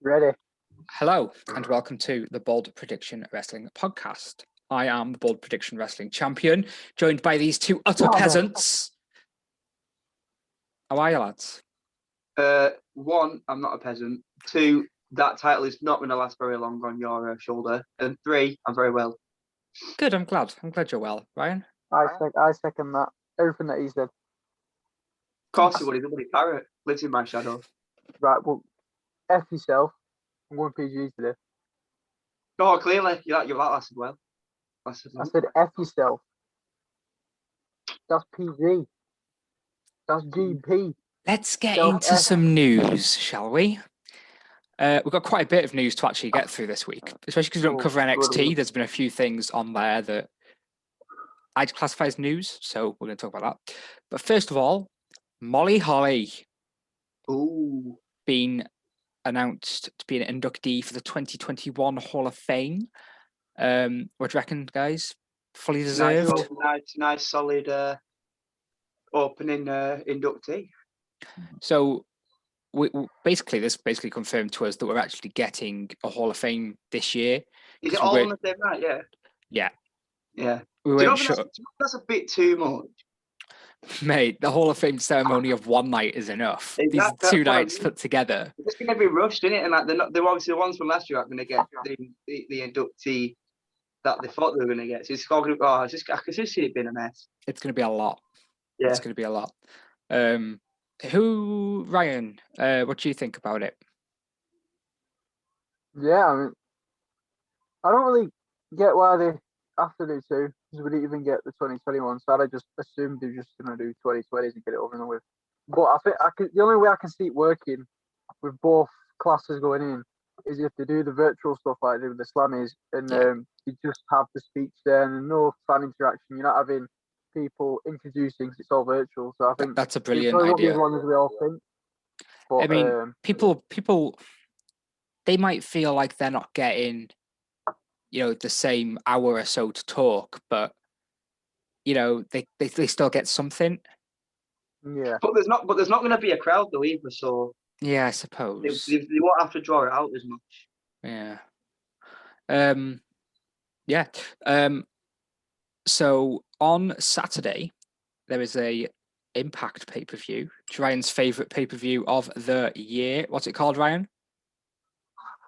Ready. Hello, and welcome to the Bold Prediction Wrestling Podcast. I am the Bold Prediction Wrestling Champion, joined by these two utter peasants. How are you, lads? One, I'm not a peasant. Two, that title is not going to last very long on your shoulder. And three, I'm very well. Good, I'm glad. I'm glad you're well. Ryan? I second that. Everything that he said. Of course he would. He's a bloody parrot. Lives in my shadow. Right, well, F yourself. I'm going PG today. Oh, clearly. That lasted well. I said F yourself. That's PG. That's GP. Let's get into some news, shall we? We've got quite a bit of news to actually get through this week, especially because we don't cover NXT. There's been a few things on there that I'd classify as news, so we're going to talk about that. But first of all, Molly Holly being announced to be an inductee for the 2021 Hall of Fame. What do you reckon, guys? Fully deserved? Nice, solid opening inductee. So this basically confirmed to us that we're actually getting a Hall of Fame this year. Is it all on the same night? Yeah. Yeah. We weren't sure. That's a bit too much. Mate, the Hall of Fame ceremony of one night is enough. These two nights put together. It's going to be rushed, isn't it? And like they're obviously the ones from last year aren't going to get the inductee that they thought they were going to get. So it's all going to. I can just see it being a mess. It's going to be a lot. Yeah. It's going to be a lot. Ryan, what do you think about it? Yeah, I mean, I don't really get why they have to do two, because we didn't even get the 2021, so I just assumed they're just going to do 2020s and get it over and with. But I think the only way I can see it working with both classes going in is if they do the virtual stuff like they do with the Slammies, and you just have the speech there and no fan interaction. You're not having people introducing, because it's all virtual. So I think that's a brilliant idea. As long as we all think. But, I mean, people, they might feel like they're not getting, the same hour or so to talk, but they still get something. Yeah. But there's not going to be a crowd though either. So yeah, I suppose they won't have to draw it out as much. Yeah. So on Saturday, there is a Impact pay-per-view. Ryan's favourite pay-per-view of the year. What's it called, Ryan?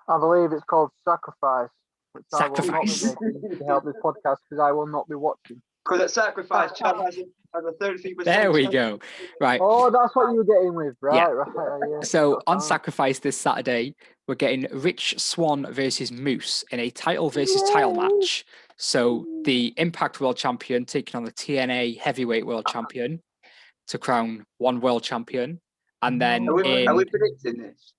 I believe it's called Sacrifice. Which Sacrifice. I will not be making to help this podcast because I will not be watching. Because at Sacrifice, Chad has a 33%. There we go. Right. Oh, that's what you were getting with, right? Yeah. Right. Yeah. So on Sacrifice this Saturday, we're getting Rich Swann versus Moose in a title versus title match. So the Impact World Champion taking on the TNA Heavyweight World Champion to crown one World Champion. And then are we predicting this?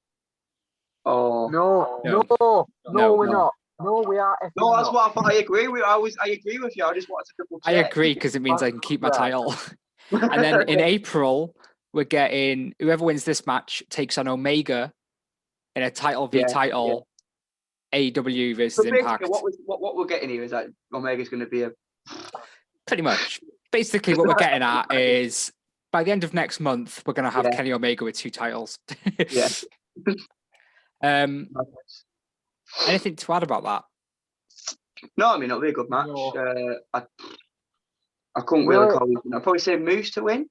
Oh no, we're not. No, we are. No, that's what I thought. I agree with. I agree with you. I just wanted to double check. I agree because it means I can keep my title. And then in April, we're getting whoever wins this match takes on Omega in a title v title. AEW versus Impact. What we're getting here is that Omega's going to be a. Pretty much. Basically, what we're getting at is by the end of next month, we're going to have Kenny Omega with 2 titles. Yeah. Anything to add about that? No, I mean, it'll be a good match. No. I couldn't really call it. I'd probably say Moose to win.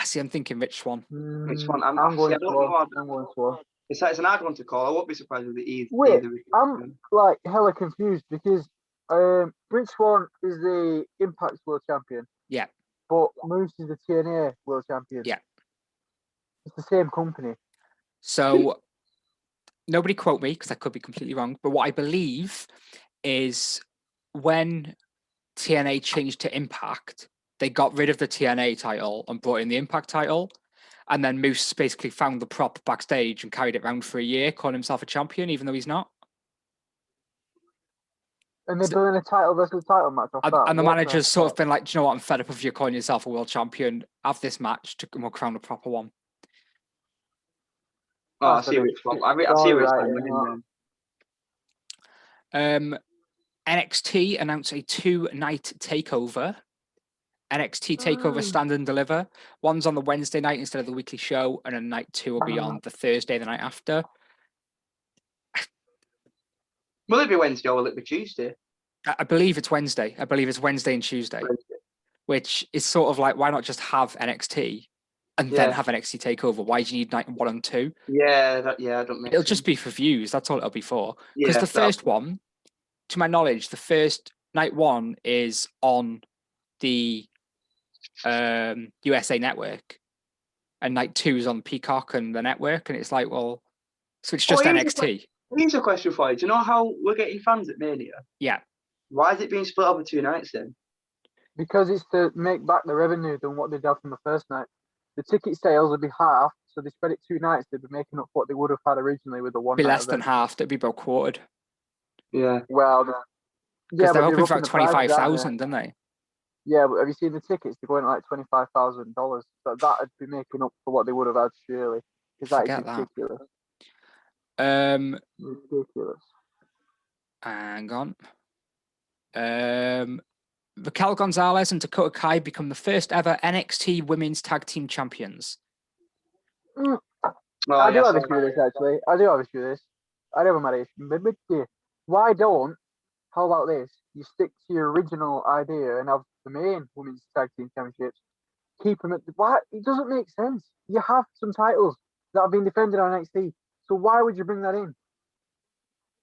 See, I'm thinking Rich Swann. Rich Swann. I'm going Swann. It's an hard one to call. I won't be surprised with the either. Wait, I'm like hella confused because Rich Swann is the Impact World Champion. Yeah. But Moose is the TNA World Champion. Yeah. It's the same company. So nobody quote me because I could be completely wrong. But what I believe is when TNA changed to Impact, they got rid of the TNA title and brought in the Impact title. And then Moose basically found the prop backstage and carried it around for a year, calling himself a champion, even though he's not. And they're doing a title versus title match off that. And the manager's sort of been like, do you know what? I'm fed up of you calling yourself a world champion. Have this match and we'll crown a proper one. Oh, I see which one. I see which one winning. NXT announced a 2-night takeover. NXT takeover Stand and Deliver. One's on the Wednesday night instead of the weekly show, and then night 2 will be on the Thursday, the night after. Will it be Wednesday or will it be Tuesday? I believe it's Wednesday. I believe it's Wednesday and Tuesday, which is sort of like, why not just have NXT and then have NXT TakeOver? Why do you need night 1 and 2? Yeah, that don't make It'll sense. just be for views. That's all it'll be for. Because Yeah, the first one, to my knowledge, the first night 1 is on the USA Network, and night 2 is on Peacock and the network, and it's like, well, so it's just NXT. Here's a question for you. Do you know how we're getting fans at Mania? Yeah. Why is it being split over 2 nights then? Because it's to make back the revenue than what they did from the first night. The ticket sales would be half, so they spread it 2 nights. They'd be making up what they would have had originally with the one. Be night less than event. half. That'd be about quartered. Yeah. Well, because they're hoping for like like 25,000, don't they? Yeah, but have you seen the tickets? They're going at like $25,000. So that'd be making up for what they would have had, surely. Because that is ridiculous. Ridiculous. Hang on. Raquel Gonzalez and Dakota Kai become the first ever NXT Women's Tag Team Champions. I do have a issue with this, actually. I do have a matter issue. Why don't, how about this? You stick to your original idea and have the main Women's Tag Team Championships. Keep them at why? It doesn't make sense. You have some titles that have been defended on NXT. So why would you bring that in?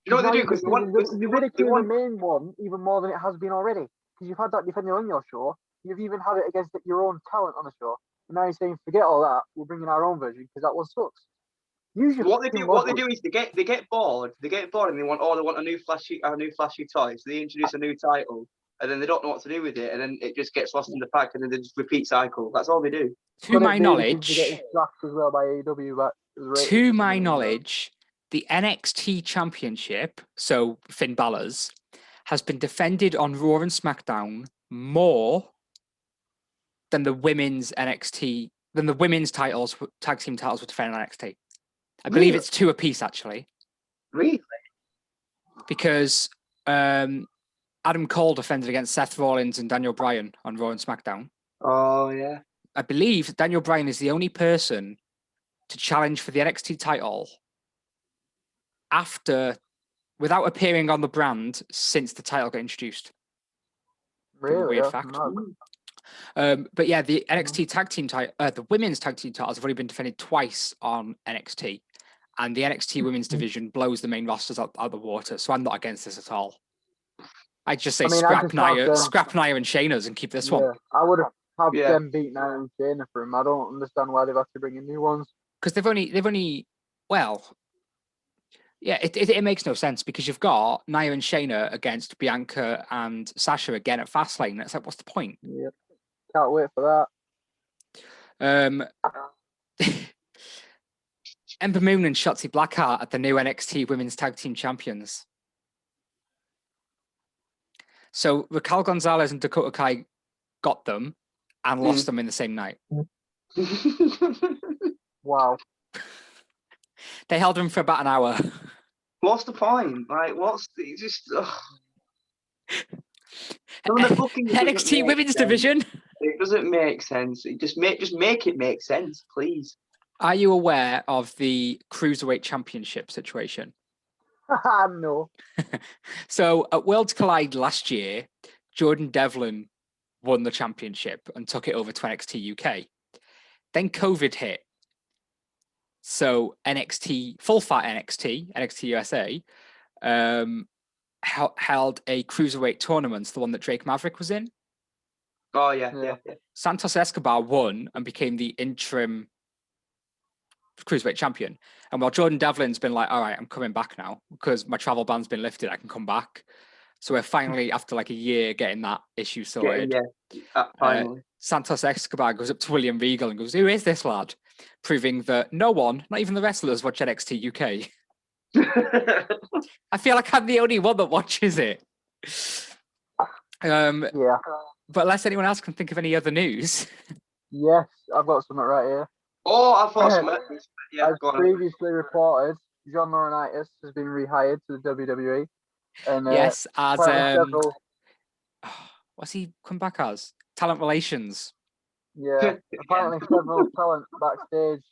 You know what they do? Because you ridicule the main one even more than it has been already. Because you've had that defended on your show. You've even had it against your own talent on the show. And now you're saying, forget all that. We're bringing our own version because that one sucks. What they do is they get bored. They get bored and they want a new flashy toy. So they introduce a new title, and then they don't know what to do with it, and then it just gets lost in the pack, and then they just repeat cycle. That's all they do. To my knowledge, the NXT Championship, so Finn Balor's, has been defended on Raw and SmackDown more than the women's NXT, than the women's titles, tag team titles were defended on NXT. I believe it's 2 apiece, actually. Really? Because Adam Cole defended against Seth Rollins and Daniel Bryan on Raw and SmackDown. Oh, yeah. I believe Daniel Bryan is the only person to challenge for the NXT title without appearing on the brand since the title got introduced. Really? Weird fact. But yeah, the NXT tag team title, the women's tag team titles have already been defended twice on NXT, and the NXT women's division blows the main rosters out the water. So I'm not against this at all. I'd just say scrap Nia and Shayna's and keep this one. I would have them beat Nia and Shayna for him. I don't understand why they've had to bring in new ones. Because they've only it makes no sense because you've got Nia and Shayna against Bianca and Sasha again at Fastlane. It's like, what's the point? Yep. Can't wait for that. Ember Moon and Shotzi Blackheart at the new NXT Women's Tag Team Champions. So Raquel Gonzalez and Dakota Kai got them and lost them in the same night. Wow. They held them for about an hour. What's the point? Like, NXT Women's Division. It doesn't make sense. Just make it make sense, please. Are you aware of the Cruiserweight Championship situation? No. So at Worlds Collide last year, Jordan Devlin won the championship and took it over to NXT UK. Then COVID hit. So NXT, full fat NXT USA, held a Cruiserweight tournament, the one that Drake Maverick was in. Oh, yeah. Santos Escobar won and became the interim Cruiserweight champion. And while Jordan Devlin's been like, all right, I'm coming back now because my travel ban's been lifted, I can come back. So we're finally, after like a year, getting that issue sorted. Finally. Santos Escobar goes up to William Regal and goes, who is this lad? Proving that no one, not even the wrestlers, watch NXT UK. I feel like I'm the only one that watches it. Yeah. But unless anyone else can think of any other news. Yes, I've got something right here. Oh, I thought something. Yeah, as previously reported, John Laurinaitis has been rehired to the WWE. And yes, as what's he come back as? Talent relations. Yeah, apparently several talent backstage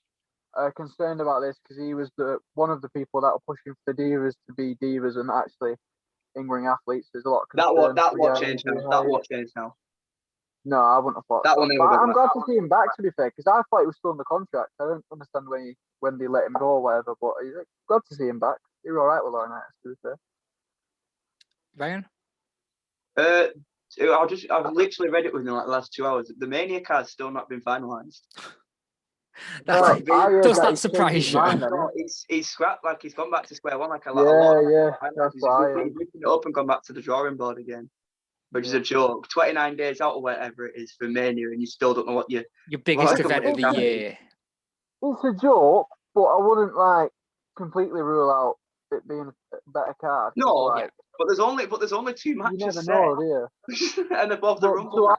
concerned about this because he was one of the people that were pushing for divas to be divas and actually in-ring athletes. There's a lot of concern. That what changed now. That what changed now. No, I wouldn't have thought That so. one. But I'm glad to see him back. To be fair, because I thought he was still in the contract. I don't understand when they let him go or whatever. But glad to see him back. He was all right with Laurinaitis, to be fair. Ryan? I've literally read it within like the last 2 hours. The Mania card's still not been finalised. Does that surprise you? No, he's scrapped, like he's gone back to square one, like a lot. That's He's why. ripping it up and gone back to the drawing board again, which is a joke. 29 days out or whatever it is for Mania, and you still don't know what your biggest event of the year. It's a joke, but I wouldn't completely rule out it being a better card. No, but there's only 2 matches. You never know, do you? And above the Rumble. To our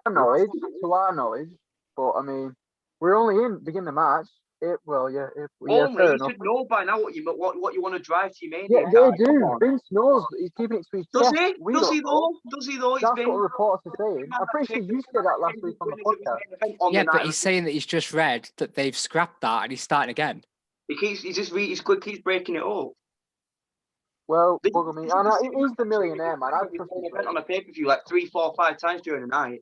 knowledge, but I mean, we're only in beginning of March. You should know by now what you want to drive to your Mania. Yeah, they do. Vince knows. He's keeping it to his chest. Does he though? That's what reports are saying. I'm pretty sure you said that last week on the podcast. Yeah, but he's saying that he's just read that they've scrapped that and he's starting again. He keeps breaking it up. Well, bugger me. He's the millionaire, man. I've on a pay-per-view like 3, 4, 5 times during the night.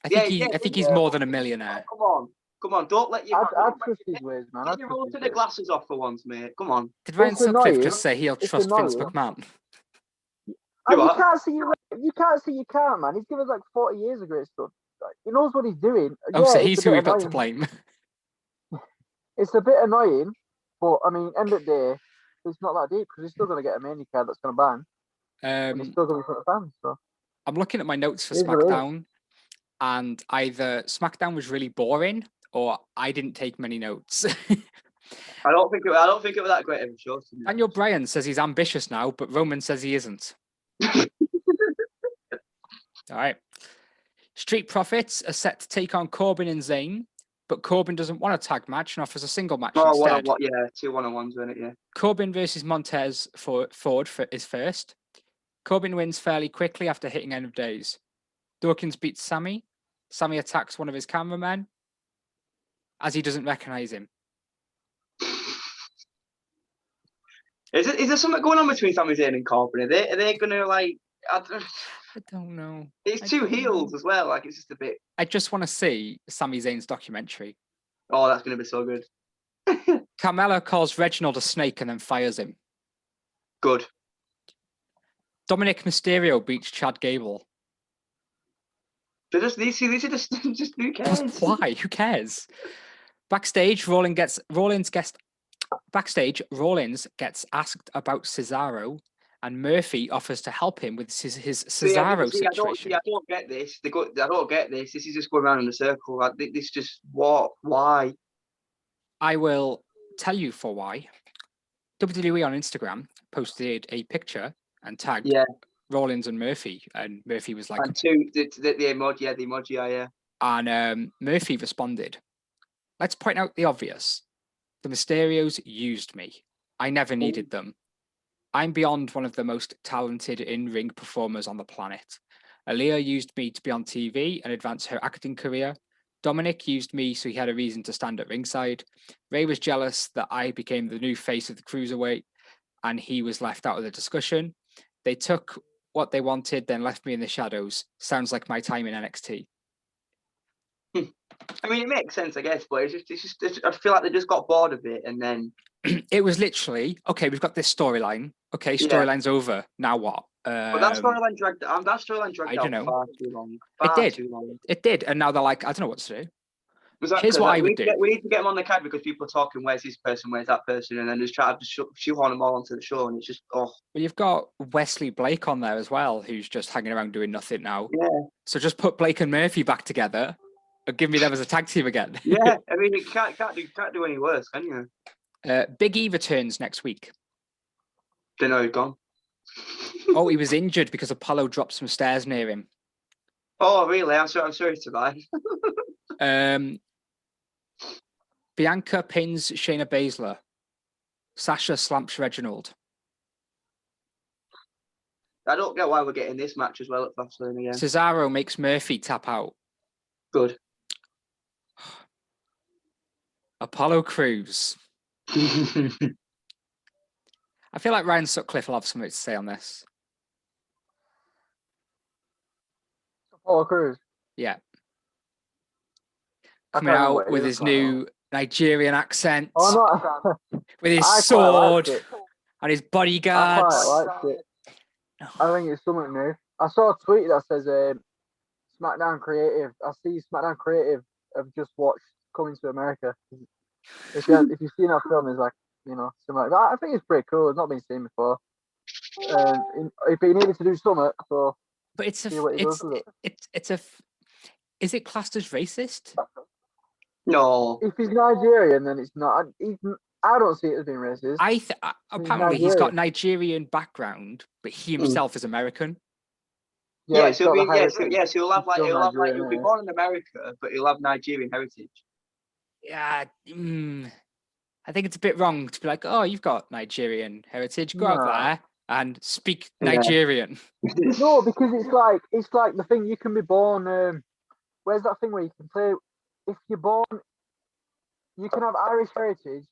I think he's more than a millionaire. Come on, don't let your... I trust his ways, man. Get your alternate glasses off for once, mate. Come on. Did Ryan Sutcliffe just say he'll trust Vince McMahon? You can't see you can't, man. He's given 40 years of great stuff. He knows what he's doing. So he's who we've got to blame. It's a bit annoying, but I mean, end of the day, it's not that deep because he's still going to get a Mania card that's going to bang. He's still going to be for the fans. So. I'm looking at my notes for SmackDown, and either SmackDown was really boring or I didn't take many notes. I don't think it was that great of a show. Daniel Bryan says he's ambitious now, but Roman says he isn't. All right. Street Profits are set to take on Corbin and Zayn, but Corbin doesn't want a tag match and offers a single match instead. 2 1-on-1s, isn't it? Yeah. Corbin versus Montez Ford is first. Corbin wins fairly quickly after hitting End of Days. Dawkins beats Sammy. Sammy attacks one of his cameramen as he doesn't recognize him. Is there something going on between Sami Zayn and Corbin? Are they gonna I don't know. It's 2 heels as well. It's just a bit. I just want to see Sami Zayn's documentary. Oh, that's gonna be so good. Carmella calls Reginald a snake and then fires him. Good. Dominic Mysterio beats Chad Gable. These are just who cares? Why? Who cares? Backstage, Rollins gets asked about Cesaro, and Murphy offers to help him with his Cesaro situation. I don't get this. I don't get this. This is just going around in a circle. This just what? Why? I will tell you for why. WWE on Instagram posted a picture and tagged Rollins and Murphy, and Murphy was like, and the emoji, yeah. And Murphy responded, "Let's point out the obvious. The Mysterios used me. I never needed them. I'm beyond one of the most talented in-ring performers on the planet. Aaliyah used me to be on TV and advance her acting career. Dominic used me so he had a reason to stand at ringside. Ray was jealous that I became the new face of the Cruiserweight and he was left out of the discussion. They took what they wanted, then left me in the shadows. Sounds like my time in NXT." I mean, it makes sense, I guess, but it's just I feel like they just got bored of it, and then it was literally okay. We've got this storyline. Okay, storyline's over. Now what? But that storyline dragged. I don't know. Far too long. It did, and now they're like, I don't know what to do. Here's what I would do. We need to get them on the card because people are talking, where's this person, where's that person, and then just try to shoehorn them all onto the show, and it's just Well, you've got Wesley Blake on there as well, who's just hanging around doing nothing now. Yeah. So just put Blake and Murphy back together and give me them as a tag team again. Yeah, I mean, you can't do any worse, can you? Big E returns next week. Didn't know he'd gone. Oh, he was injured because Apollo dropped some stairs near him. Oh, really? I'm sorry to buy. Bianca pins Shayna Baszler. Sasha slumps Reginald. I don't get why we're getting this match as well at Fastlane again. Cesaro makes Murphy tap out. Good. Apollo Crews. I feel like Ryan Sutcliffe will have something to say on this. Apollo Crews. Yeah. I Coming can't remember out what he with was his like, new Nigerian accent, Oh no! with his I quite sword liked it. and his I bodyguards. quite liked it. I think it's something new. I saw a tweet that says SmackDown Creative. I see SmackDown Creative have just watched Coming to America. If you've seen that film, it's like something like that. I think it's pretty cool. It's not been seen before. If he needed to do something, so But it's see what he does with it. is it classed as racist? No. If he's Nigerian, then it's not. I don't see it as being racist. Apparently he's got Nigerian background, but he himself is American. So he'll he'll have he'll be yeah. born in America, but he'll have Nigerian heritage. Yeah, I think it's a bit wrong to be like, oh, you've got Nigerian heritage, go out there and speak Nigerian. No, because it's like the thing you can be born. Where's that thing where you can play? If you're born, you can have Irish heritage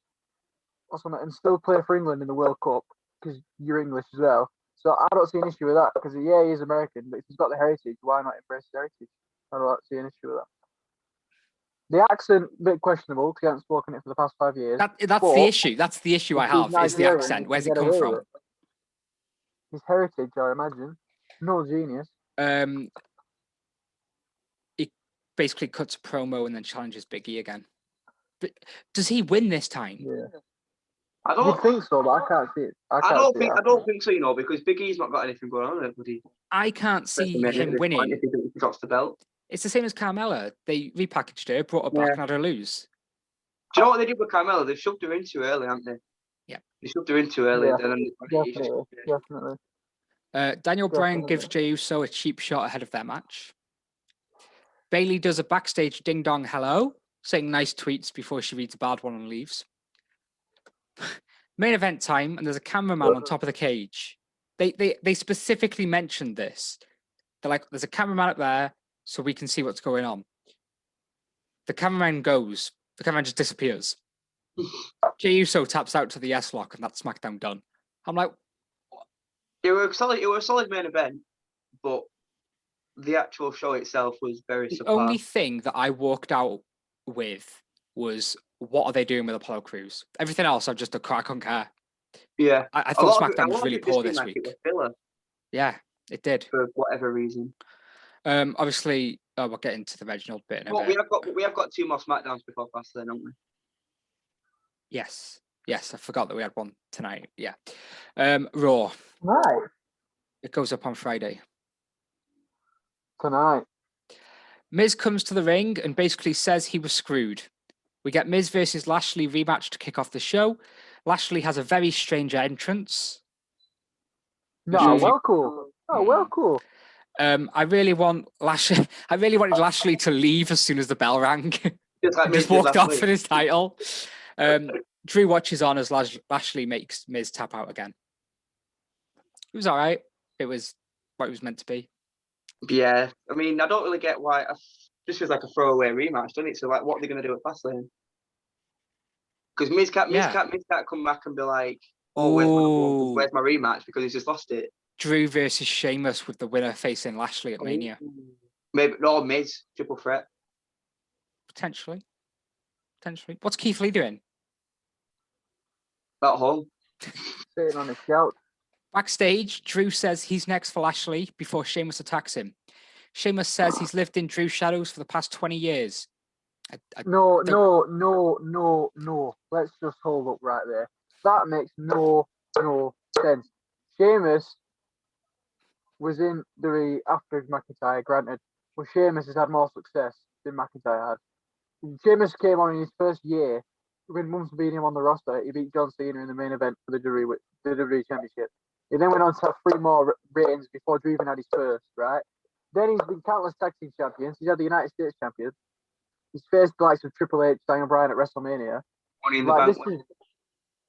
or something and still play for England in the World Cup because you're English as well. So I don't see an issue with that because he is American, but if he's got the heritage, why not embrace his heritage? I don't see an issue with that. The accent, a bit questionable because he hasn't spoken it for the past 5 years. That's the issue. That's the issue I have, is the accent. Where's it come from? His heritage, I imagine. No genius. He basically cuts a promo and then challenges Big E again. But does he win this time? Yeah. I don't think so, but I can't see it. I don't think so, because Big E's not got anything going on there, buddy. I can't see him winning. If he drops the belt. It's the same as Carmella. They repackaged her, brought her back, and had her lose. Do you know what they did with Carmella? They shoved her in too early, haven't they? Yeah. They shoved her in too early. Yeah, definitely. Daniel Bryan gives Jey Uso a cheap shot ahead of their match. Bayley does a backstage ding-dong hello, saying nice tweets before she reads a bad one and leaves. Main event time, and there's a cameraman on top of the cage. They specifically mentioned this. They're like, there's a cameraman up there, so we can see what's going on. The cameraman goes. The cameraman just disappears. Jey Uso taps out to the S-lock, and that's SmackDown done. I'm like, what? It was a solid main event, but the actual show itself was very subpar. The only thing that I walked out with was, what are they doing with Apollo Crews? Everything else, I couldn't care. Yeah. I thought SmackDown was really poor this week. Yeah, it did. For whatever reason. Obviously, we'll get into the Reginald bit in a bit. We have got 2 more SmackDowns before Fastlane, haven't we? Yes, I forgot that we had one tonight. Yeah. Raw. Right. It goes up on Friday. Tonight. Miz comes to the ring and basically says he was screwed. We get Miz versus Lashley rematch to kick off the show. Lashley has a very strange entrance. Cool. Cool. I really wanted Lashley to leave as soon as the bell rang. Just walked off for his title. Drew watches on as Lashley makes Miz tap out again. It was all right. It was what it was meant to be. Yeah, I mean, I don't really get why. This was like a throwaway rematch, doesn't it? So, like, what are they going to do at Fastlane? Because Miz can't come back and be like, "Oh, where's my rematch?" Because he's just lost it. Drew versus Sheamus with the winner facing Lashley at Mania. Maybe no Miz triple threat. Potentially. What's Keith Lee doing? At home. Sitting on his couch. Backstage, Drew says he's next for Lashley before Sheamus attacks him. Sheamus says he's lived in Drew's shadows for the past 20 years. No. Let's just hold up right there. That makes no sense. Sheamus was in the after McIntyre, granted, but Sheamus has had more success than McIntyre had. Sheamus came on in his first year, when months beating him on the roster. He beat John Cena in the main event for the WWE Championship. He then went on to have 3 more ratings before Drew even had his first, right? Then he's been countless tag team champions. He's had the United States champion. He's faced the likes of Triple H, Daniel Bryan at WrestleMania.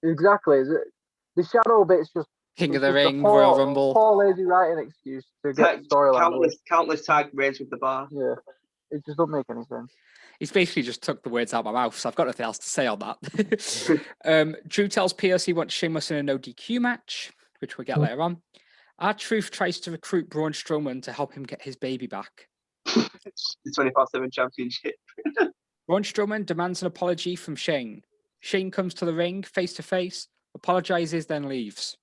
Exactly. The shadow bit's just King of the Ring, Royal Rumble. Poor lazy writing excuse to get storyline. Countless tag reigns with the bar. Yeah. It just doesn't make any sense. He's basically just took the words out of my mouth, so I've got nothing else to say on that. Drew tells Pierce he wants Sheamus in a no DQ match, which we'll get later on. R-Truth tries to recruit Braun Strowman to help him get his baby back. The 24/7 championship. Braun Strowman demands an apology from Shane. Shane comes to the ring face to face, apologizes, then leaves.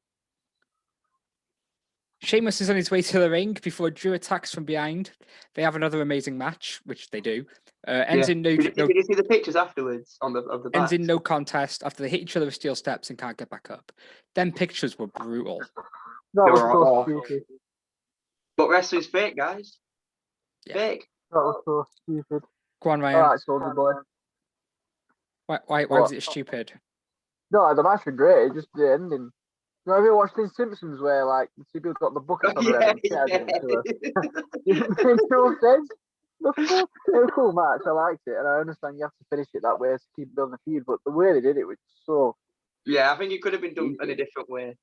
Sheamus is on his way to the ring before Drew attacks from behind. They have another amazing match, which they do. Ends in no. Did you see the pictures afterwards of the back? Ends in no contest after they hit each other with steel steps and can't get back up. Them pictures were brutal. That was so stupid. But wrestling's fake, guys. Yeah. Fake. That was so stupid. Go on, Ryan. Alright, Soldier Boy. Why was it stupid? No, the match was great. It's just the ending. You know, have you watched in Simpsons where like the people got the bucket on their head and charging it to her? It makes no sense. It was a cool match. I liked it, and I understand you have to finish it that way to keep building the feud. But the way they did it was so. Yeah, I think it could have been done in a different way.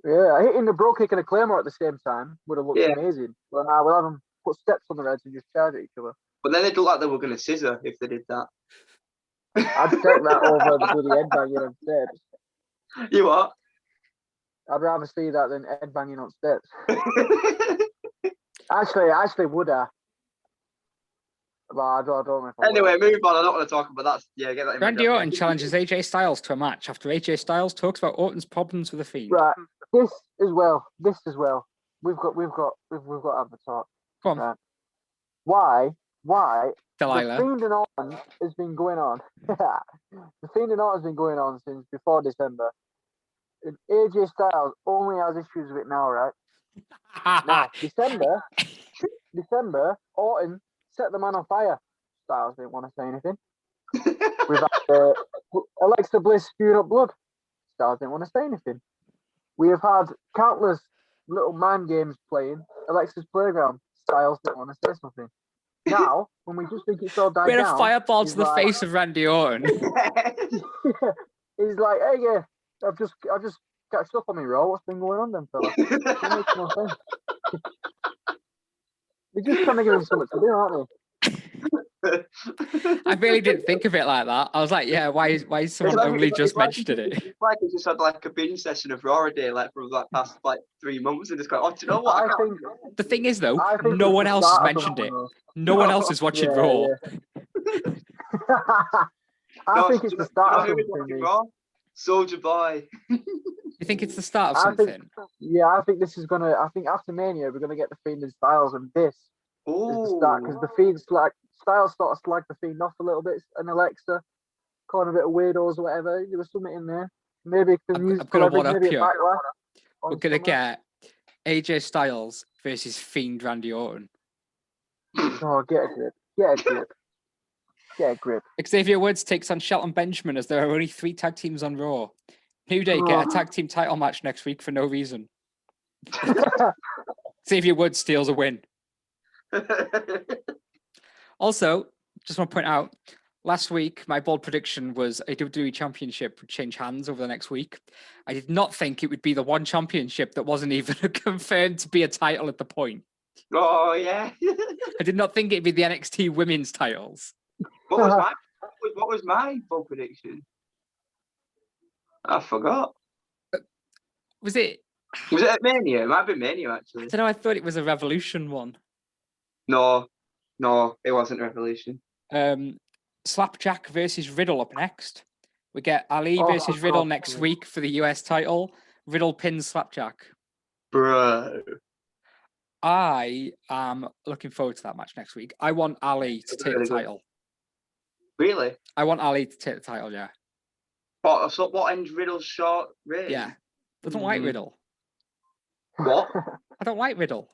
Yeah, hitting the bro kick and a claymore at the same time would have looked amazing. But now we'll have them put steps on the heads and just charge at each other. But then they looked like they were going to scissor if they did that. I'd take that over the bloody headbanging on steps. You what? I'd rather see that than headbanging on steps. Actually, would I? But I don't know if I Anyway, would. move on. I don't want to talk about that. Yeah, get that. Randy Orton challenges AJ Styles to a match after AJ Styles talks about Orton's problems with the Fiend. Right, this as well. We've got to have the talk. Go on. Right. Why? Delilah. The Fiend and Orton has been going on. The Fiend and Orton has been going on since before December. And AJ Styles only has issues with it now, right? Now, December, Orton set the man on fire. Styles didn't want to say anything. We've had Alexa Bliss spewing up blood. Styles didn't want to say anything. We have had countless little mind games playing. Alexa's Playground. Styles didn't want to say something. Now, when we just think it's all died We had down, a fireball to the like, face of Randy Orton. He's like, hey, yeah, I've just catched up on me, Raw. What's been going on then, fella? It makes no sense. They're just trying to give him something to do, aren't they? I really didn't think of it like that. I was like, yeah, why is someone only just mentioned it? It's like he just had like a binge session of Raw a day, like for like past like 3 months, and just go, oh, do you know what? I think The thing is, though, think no it's one the else has start of mentioned it. something, No one else is watching Yeah, Raw. I think it's the start of who was something. watching mate. Raw? Soldier Boy. You think it's the start of I something? think, I think this is gonna. I think after Mania, we're gonna get the Fiend and Styles, and this is the start because the Fiend's like Styles sort of slagged the Fiend off a little bit, and Alexa calling a bit of weirdos or whatever. There was something in there. Maybe I'm gonna one up maybe a you. backlash. We're gonna get AJ Styles versus Fiend Randy Orton. Oh, get a grip! Get a grip! Get a grip! Xavier Woods takes on Shelton Benjamin as there are only 3 tag teams on Raw. New Day get a tag team title match next week for no reason. Xavier Woods steals a win. Also, just want to point out, last week my bold prediction was a WWE Championship would change hands over the next week. I did not think it would be the one championship that wasn't even confirmed to be a title at the point. Oh yeah. I did not think it'd be the NXT Women's titles. What was my bold prediction? I forgot. Was it? Was it at Mania? It might have been Mania I actually. don't know. I thought it was a Revolution one. No, it wasn't Revolution. Slapjack versus Riddle up next. We get Ali versus Riddle next week for the US title. Riddle pins Slapjack. Bro. I am looking forward to that match next week. I want Ali to take the title. Really? I want Ali to take the title, yeah. So what ends Riddle's short reign? Yeah. I don't like Riddle. What? I don't like Riddle.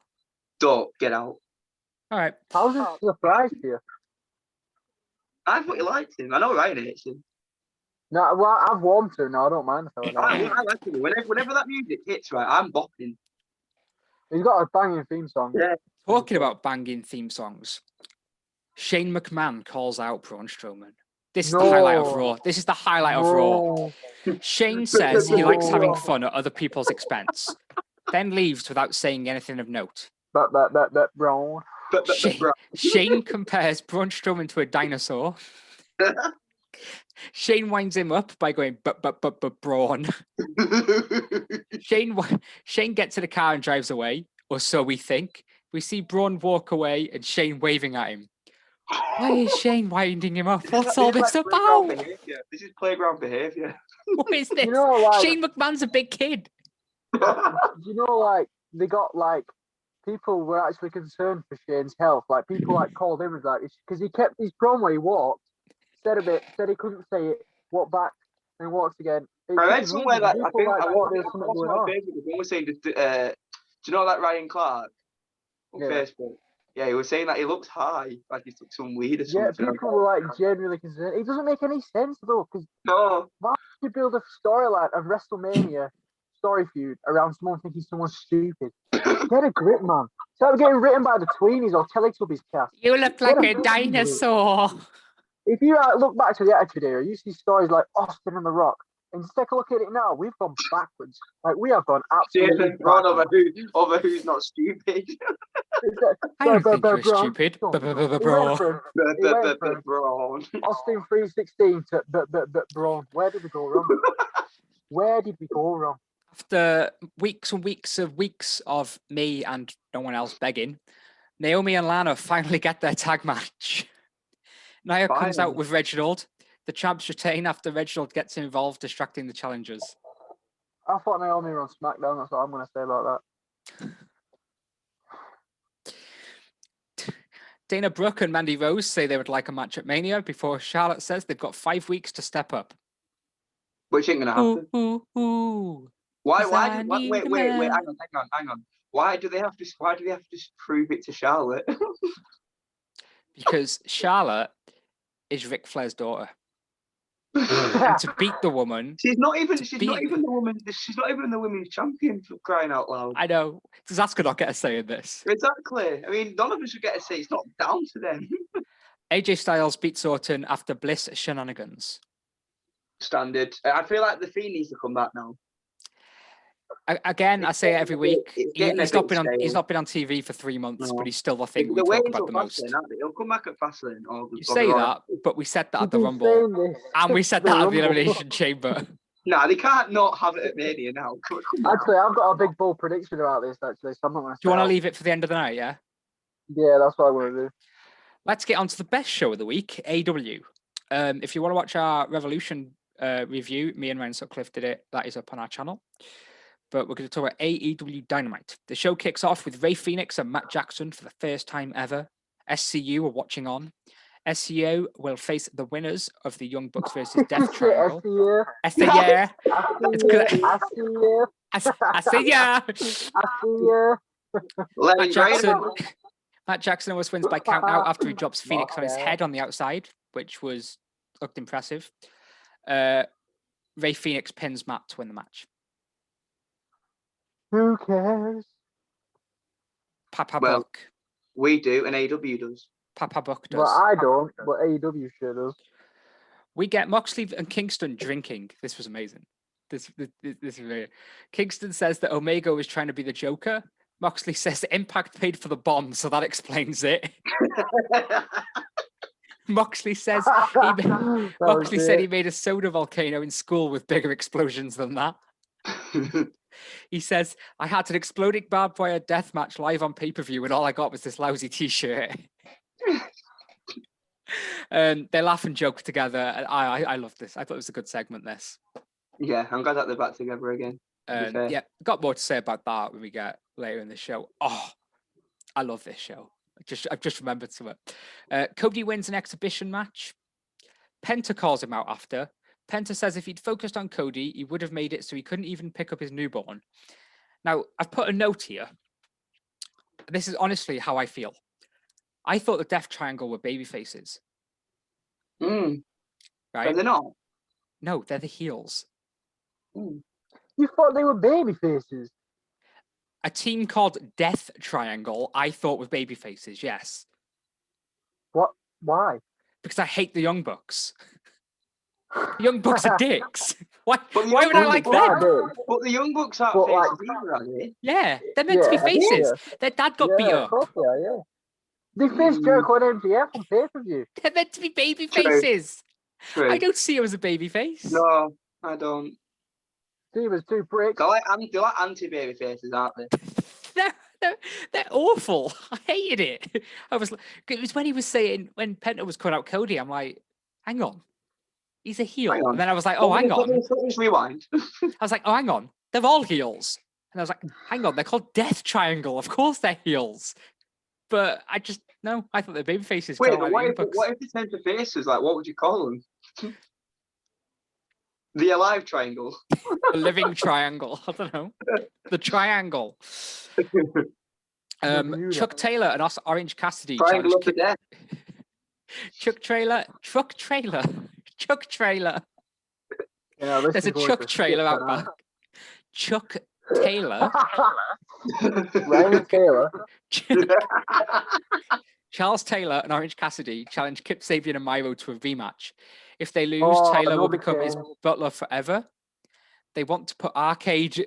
Don't get out. All right. How's this a surprise to you? I thought you liked him. I know Ryan hates him. No, well, I've warmed to. No, I don't mind the fella. I like him. Whenever that music hits, right, I'm bopping. He's got a banging theme song. Yeah. Talking about banging theme songs, Shane McMahon calls out Braun Strowman. This is the highlight of Raw. This is the highlight of Raw. Shane says he likes having fun at other people's expense, then leaves without saying anything of note. That Braun. Shane compares Braun Strowman to a dinosaur. Shane winds him up by going, but Braun. Shane gets in the car and drives away, or so we think. We see Braun walk away and Shane waving at him. Why is Shane winding him up? What's all this about? This is playground behaviour. What is this? You know, like, Shane McMahon's a big kid. you know, like, they got, like, people were actually concerned for Shane's health. Like, people, like, called him, like, because he kept his promo, he walked, said he couldn't say it, walked back, and walked again. I read somewhere that I think was saying, do you know that Ryan Clark on Facebook? Yeah, he was saying that he looks high, like he took some weed or something. Yeah, people were like genuinely concerned. It doesn't make any sense though, because why would you build a storyline of WrestleMania story feud around someone thinking someone's stupid? Get a grip, man. Start getting written by the Tweenies or Teletubbies cast. You look like a dinosaur. If you look back to the Attitude Era, you see stories like Austin and The Rock. And just take a look at it now. We've gone backwards. Like, we have gone absolutely backwards. Over who's not stupid. I don't think you're stupid. Austin 316 to Braun. Where did we go wrong? Where did we go wrong? After weeks and weeks of me and no one else begging, Naomi and Lana finally get their tag match. Nia comes out with Reginald. The champs retain after Reginald gets involved, distracting the challengers. I thought Naomi were on SmackDown. That's what I'm going to say about that. Dana Brooke and Mandy Rose say they would like a match at Mania before Charlotte says they've got 5 weeks to step up. Which ain't going to happen. Wait, hang on. Why do they have to prove it to Charlotte? Because Charlotte is Ric Flair's daughter. And to beat the woman, she's not even the women's champion, for crying out loud. I know. Does Asuka not get a say in this? Exactly. I mean, none of us should get a say. It's not down to them. AJ Styles beats Orton after Bliss shenanigans. Standard. I feel like the Fiend needs to come back now. Again, I say it every week. He's not been on TV for 3 months, but he's still the thing we talk about the most. He'll come back at Fastlane. You say that, but we said that at the Rumble, and we said that at the Elimination Chamber. No, they can't not have it at Mania now. Actually, I've got a big bold prediction about this. Actually, so I'm not going to. Do you want to leave it for the end of the night? Yeah. Yeah, that's what I want to do. Let's get on to the best show of the week, AEW. If you want to watch our Revolution review, me and Ryan Sutcliffe did it. That is up on our channel. But we're going to talk about AEW Dynamite. The show kicks off with Rey Fenix and Matt Jackson for the first time ever. SCU are watching on. SCU will face the winners of the Young Bucks versus Death Triangle. SCU. Matt Jackson always wins by count out after he drops Phoenix on his head on the outside, which looked impressive. Rey Fenix pins Matt to win the match. Who cares? Papa Buck. We do, and AEW does. Papa Buck does. Well, I don't, but AEW sure does. We get Moxley and Kingston drinking. This was amazing. This is weird. Kingston says that Omega was trying to be the Joker. Moxley says Impact paid for the bomb, so that explains it. Moxley says said he made a soda volcano in school with bigger explosions than that. He says, I had an exploding barbed wire death match live on pay-per-view and all I got was this lousy t-shirt. They laugh and joke together. I love this. I thought it was a good segment, this. Yeah, I'm glad that they're back together again. Yeah, got more to say about that when we get later in the show. Oh, I love this show. I've just remembered some of it. Cody wins an exhibition match. Penta calls him out after. Penta says if he'd focused on Cody, he would have made it so he couldn't even pick up his newborn. Now, I've put a note here. This is honestly how I feel. I thought the Death Triangle were baby faces. Right? But they're not. No, they're the heels. You thought they were baby faces? A team called Death Triangle, I thought was baby faces, yes. What? Why? Because I hate the Young Bucks. The Young Bucks are dicks. Why would I like them? But the Young Bucks aren't faces either, are they? Yeah, they're meant to be faces. Their dad got beat up. Yeah. They faced Jericho and MJF on pay-per-view. They're meant to be baby True. faces. True. I don't see him as a baby face. No, I don't. He was 2 bricks. They're like anti-baby faces, aren't they? They're awful. I hated it. It was when he was saying, when Penta was calling out Cody, I'm like, hang on. He's a heel. Hang on. And then I was like, oh, hang on. Let's rewind. I was like, oh, hang on. They're all heels. And I was like, hang on. They're called Death Triangle. Of course they're heels. But I thought they're baby faces. Wait, but what if they turned to faces? Like, what would you call them? The Alive Triangle. The Living Triangle. I don't know. The Triangle. Chuck Taylor and Orange Cassidy. Triangle of the Death. Chuck Trailer. Yeah, There's a Chuck trailer out back. Chuck Taylor. Ryan Taylor. Charles Taylor and Orange Cassidy challenge Kip Sabian and Miro to a rematch. If they lose, Taylor will become his butler forever. They want to put arcade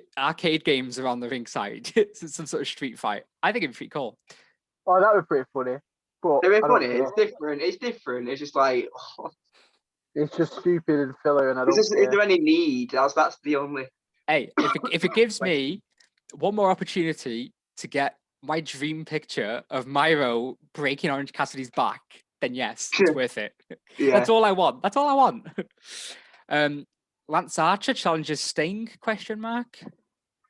games around the ringside. It's some sort of street fight. I think it'd be pretty cool. Oh, that would be pretty funny. But It'd be funny. It's different. It's just like it's just stupid and filler, and I don't. Is there any need? That's the only. Hey, if it gives me one more opportunity to get my dream picture of Miro breaking Orange Cassidy's back, then yes, it's worth it. Yeah. That's all I want. Lance Archer challenges Sting? ?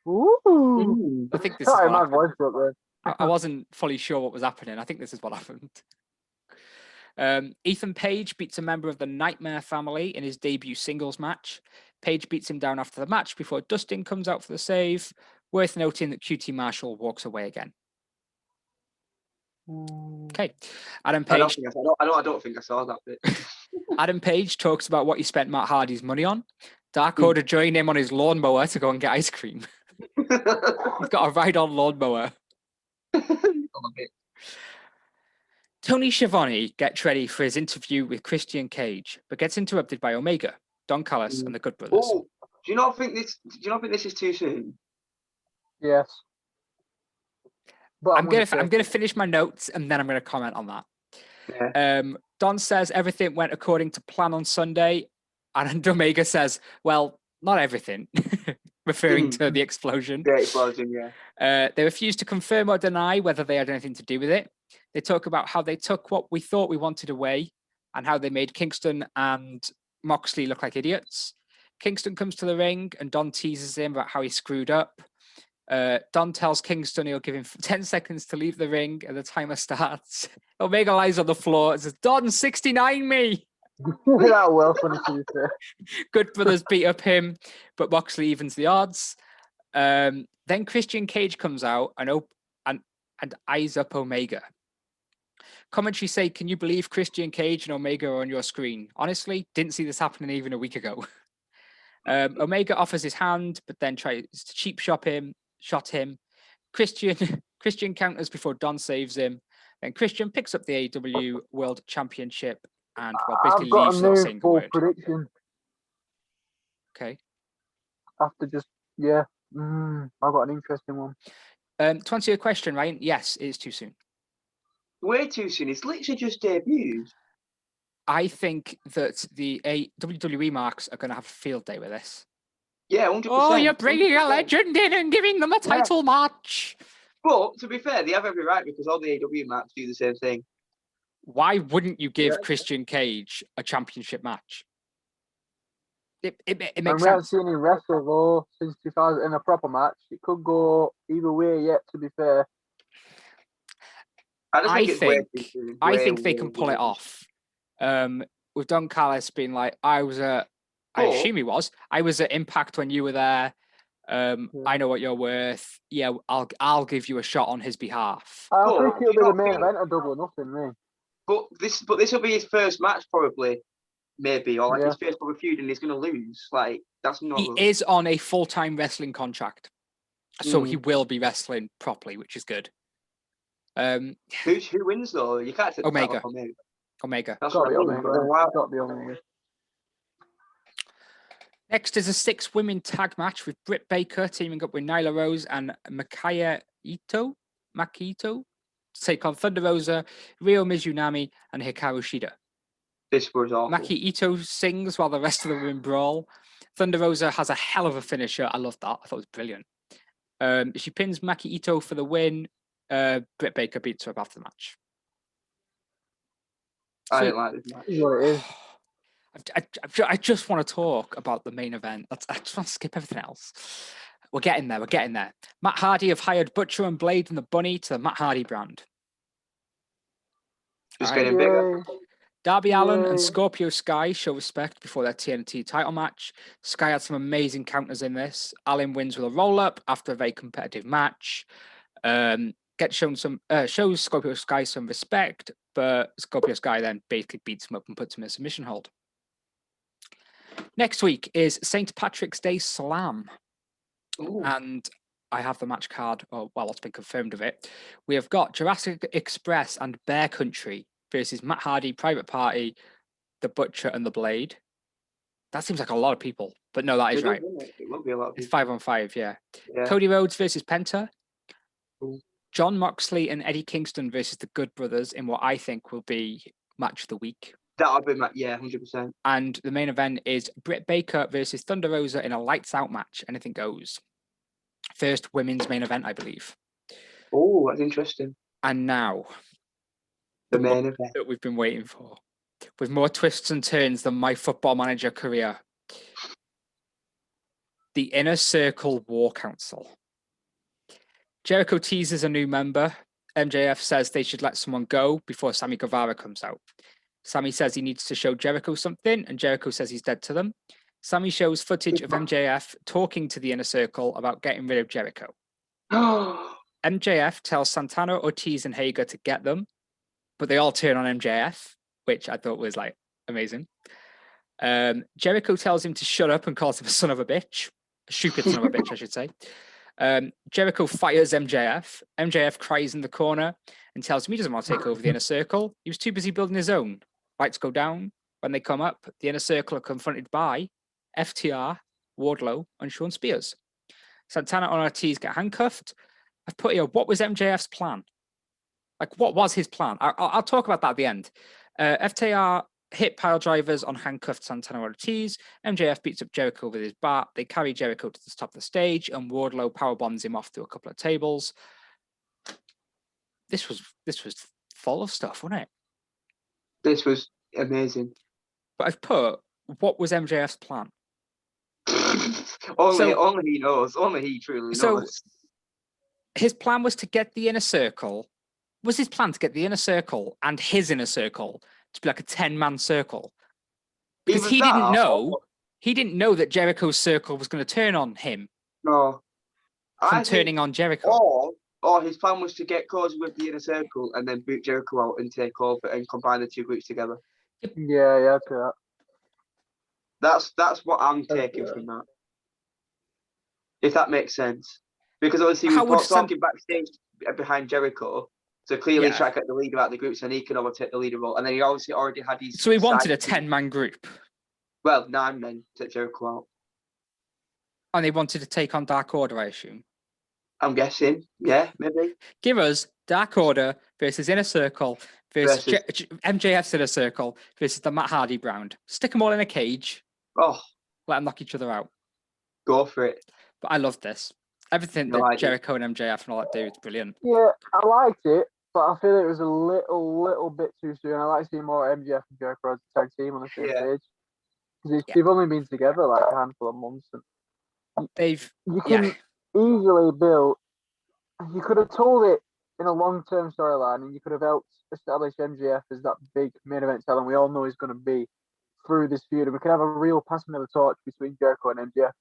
Ooh. I think this is Sorry, what my happened. voice got there. I wasn't fully sure what was happening. I think this is what happened. Ethan Page beats a member of the Nightmare family in his debut singles match. Page beats him down after the match before Dustin comes out for the save. Worth noting that QT Marshall walks away again. Okay. Adam Page. I don't think I saw that bit. Adam Page talks about what he spent Matt Hardy's money on. Dark Order joined him on his lawnmower to go and get ice cream. He's got a ride-on lawnmower. Tony Schiavone gets ready for his interview with Christian Cage, but gets interrupted by Omega, Don Callis, and the Good Brothers. Oh, do you not think this is too soon? Yes. But I'm gonna finish my notes and then I'm gonna comment on that. Yeah. Don says everything went according to plan on Sunday, and Omega says, "Well, not everything," referring to the explosion. The explosion, yeah. They refuse to confirm or deny whether they had anything to do with it. They talk about how they took what we thought we wanted away, and how they made Kingston and Moxley look like idiots. Kingston comes to the ring, and Don teases him about how he screwed up. Don tells Kingston he'll give him 10 seconds to leave the ring, and the timer starts. Omega lies on the floor and says, "Don, 69 me." That well funny to say. Good Brothers beat up him, but Moxley evens the odds. Then Christian Cage comes out and eyes up Omega. Commentary say, "Can you believe Christian Cage and Omega are on your screen? Honestly, didn't see this happening even a week ago." Omega offers his hand, but then tries to cheap shot him. Christian counters before Don saves him. Then Christian picks up the AEW World Championship and basically I've got leaves a without new saying a full word. prediction. Okay. After just I've got an interesting one. To answer your question, Ryan, yes, it is too soon. Way too soon. It's literally just debuted. I think that the WWE marks are going to have a field day with this. Yeah, 100%. Oh, you're bringing a legend in and giving them a title match. But to be fair, they have every right because all the AEW matches do the same thing. Why wouldn't you give Christian Cage a championship match? It makes sense. We haven't seen him wrestle though since 2000 in a proper match. It could go either way yet. To be fair, I think they can pull it off. With Don Callis being like, I assume he was. I was at Impact when you were there. I know what you're worth. Yeah, I'll give you a shot on his behalf. I think it'll be the main event of Double or Nothing, me. But this will be his first match probably, maybe, or like his first proper feud, and he's gonna lose. Like that's not. He is on a full-time wrestling contract, so he will be wrestling properly, which is good. Who wins though? You can't say Omega. Omega. That's got to be Omega. Next is a 6-women tag match with Britt Baker teaming up with Nyla Rose and Makito. to take on Thunder Rosa, Ryo Mizunami, and Hikaru Shida. This was awful. Maki Ito sings while the rest of the women brawl. Thunder Rosa has a hell of a finisher. I love that. I thought it was brilliant. She pins Maki Ito for the win. Britt Baker beats her up after the match. I didn't like this match. What it is. I just want to talk about the main event. I just want to skip everything else. We're getting there. We're getting there. Matt Hardy have hired Butcher and Blade and the Bunny to the Matt Hardy brand. Just All right. getting bigger. Darby Allin and Yay. Scorpio Sky show respect before their TNT title match. Sky had some amazing counters in this. Allin wins with a roll-up after a very competitive match. Shows Scorpio Sky some respect, but Scorpio Sky then basically beats him up and puts him in a submission hold. Next week is St. Patrick's Day Slam. Ooh. And I have the match card, it's been confirmed of it. We have got Jurassic Express and Bear Country versus Matt Hardy, Private Party, The Butcher, and The Blade. That seems like a lot of people, but no, that is right. It will be a lot of It's people. 5-on-5, yeah. Yeah. Cody Rhodes versus Penta. Ooh. John Moxley and Eddie Kingston versus the Good Brothers in what I think will be match of the week. That'll be 100%. And the main event is Britt Baker versus Thunder Rosa in a lights out match. Anything goes. First women's main event, I believe. Oh, that's interesting. And now, The main event. that we've been waiting for, with more twists and turns than my Football Manager career. The Inner Circle War Council. Jericho teases a new member. MJF says they should let someone go before Sammy Guevara comes out. Sammy says he needs to show Jericho something, and Jericho says he's dead to them. Sammy shows footage of MJF talking to the Inner Circle about getting rid of Jericho. MJF tells Santana, Ortiz, and Hager to get them, but they all turn on MJF, which I thought was like amazing. Jericho tells him to shut up and calls him a son of a bitch. A stupid son of a bitch, I should say. Jericho fires MJF. MJF cries in the corner and tells him he doesn't want to take over the Inner Circle. He was too busy building his own. Lights go down. When they come up, the Inner Circle are confronted by FTR, Wardlow, and Sean Spears. Santana and Ortiz get handcuffed. I've put here, what was MJF's plan? Like, what was his plan? I'll talk about that at the end. FTR hit pile drivers on handcuffed Santana and Ortiz. MJF beats up Jericho with his bat. They carry Jericho to the top of the stage, and Wardlow powerbombs him off through a couple of tables. This was full of stuff, wasn't it? This was amazing. But I've put, what was MJF's plan? Only he knows. Only he truly knows. His plan was to get the Inner Circle. Was his plan to get the Inner Circle and his Inner Circle to be like a 10-man circle? Because he didn't know that Jericho's circle was going to turn on him. No. From turning on Jericho. Or his plan was to get cozy with the Inner Circle and then boot Jericho out and take over and combine the two groups together. Yeah, true that. That's what I'm taking from that. If that makes sense. Because obviously we were talking backstage behind Jericho, so clearly he's trying to get the lead about the groups and he can overtake the leader role. And then he obviously already had his... So he wanted a 10-man group? Well, 9 men to take Jericho out. And they wanted to take on Dark Order, I assume? I'm guessing. Yeah, maybe. Give us Dark Order versus Inner Circle versus MJF's Inner Circle versus the Matt Hardy brand. Stick them all in a cage. Oh. Let them knock each other out. Go for it. But I love this. Everything that Jericho and MJF and all that do is brilliant. Yeah, I liked it, but I feel it was a little bit too soon. I like seeing more MJF and Jericho as a tag team on the same stage. Because they've only been together like a handful of months. And you can easily build. You could have told it in a long-term storyline, and you could have helped establish MJF as that big main event talent we all know he's going to be through this feud. And we could have a real passing of the torch between Jericho and MJF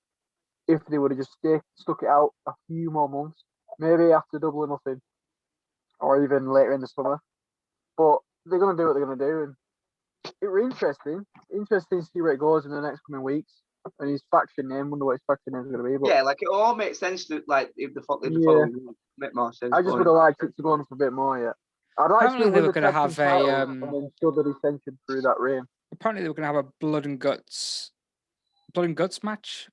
if they would have just stuck it out a few more months, maybe after Double or Nothing, or even later in the summer. But they're going to do what they're going to do, and it was interesting to see where it goes in the next coming weeks. And his faction name, wonder what his faction name is going to be. But yeah, like it all makes sense to if the following make more sense. I just would have liked it to go on for a bit more. Yeah, I'd like apparently they were going to have and then show the dissension through that reign. Apparently they were going to have a blood and guts match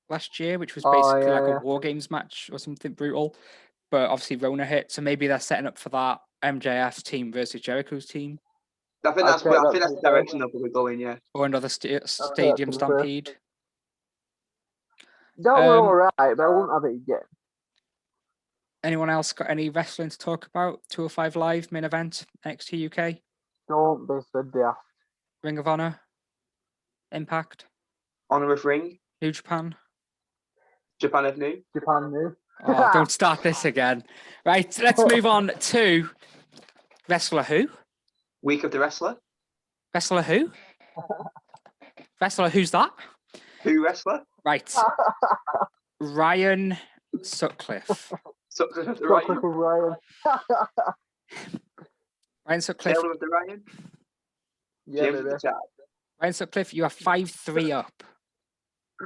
last year, which was basically like a War Games match or something brutal. But obviously Rona hit, so maybe they're setting up for that. MJF's team versus Jericho's team, I think I'd that's say where, I that's think that's the the direction that we're going. Yeah. or another stadium the first. stampede. That were Um, all right, but I wouldn't have it again. Anyone else got any wrestling to talk about? 205 Live main event, NXT UK, Don't be so daft. Ring of Honor, Impact, Honor of Ring, New Japan. Japan of New. Japan new. Oh, don't start this again. Right, let's move on to Wrestler Who? Week of the Wrestler. Wrestler Who? Wrestler Who's that? Who Wrestler? Right, Ryan Sutcliffe. Sutcliffe of the Chocolate Ryan. of Ryan. Ryan Sutcliffe. Sheldon of the Ryan. Yeah, James of baby. the Chat. Ryan Sutcliffe, you are 5-3 up.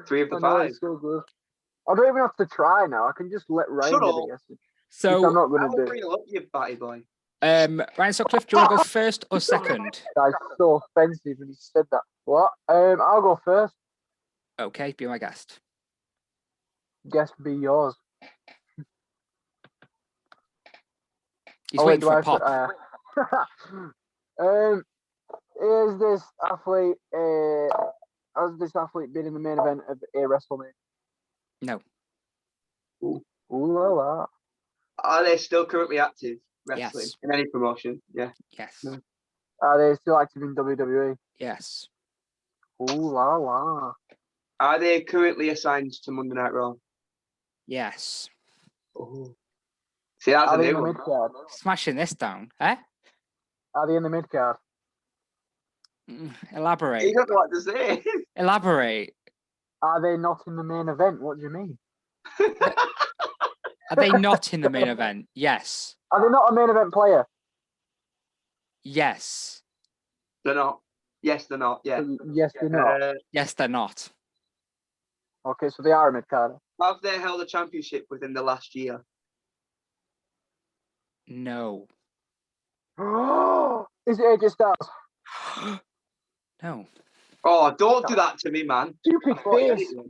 3 of the I know, 5. it's so good. I don't even have to try now. I can just let Ryan Shut do up. the guessing. Which So, I'm not I'll going to bring do. it up, you batty boy. Ryan Sutcliffe, do you want to go first or second? That's so offensive when he said that. What? I'll go first. Okay, be my guest. Guess be yours. He's Oh, wait, waiting for a do I pop. Is this athlete has this athlete been in the main event of a WrestleMania? No. Ooh la la. Are they still currently active wrestling Yes. in any promotion? Yeah. Yes. No. Are they still active in WWE? Yes. Ooh la la. Are they currently assigned to Monday Night Raw? Yes. Oh. See, that's Are a they in new the one. mid card? Smashing this down, eh? Are they in the mid card? Elaborate. You don't know what to say. Elaborate. Are they not in the main event? What do you mean? Are they not in the main event? Yes. Are they not a main event player? Yes. They're not. Yes, they're not. Yeah. Yes, they're not. Yes, they're not. Okay, so they are a mid card. Have they held a championship within the last year? No. Is it AJ Styles? No. Oh, don't do that to me, man. Stupid I thought you had face. it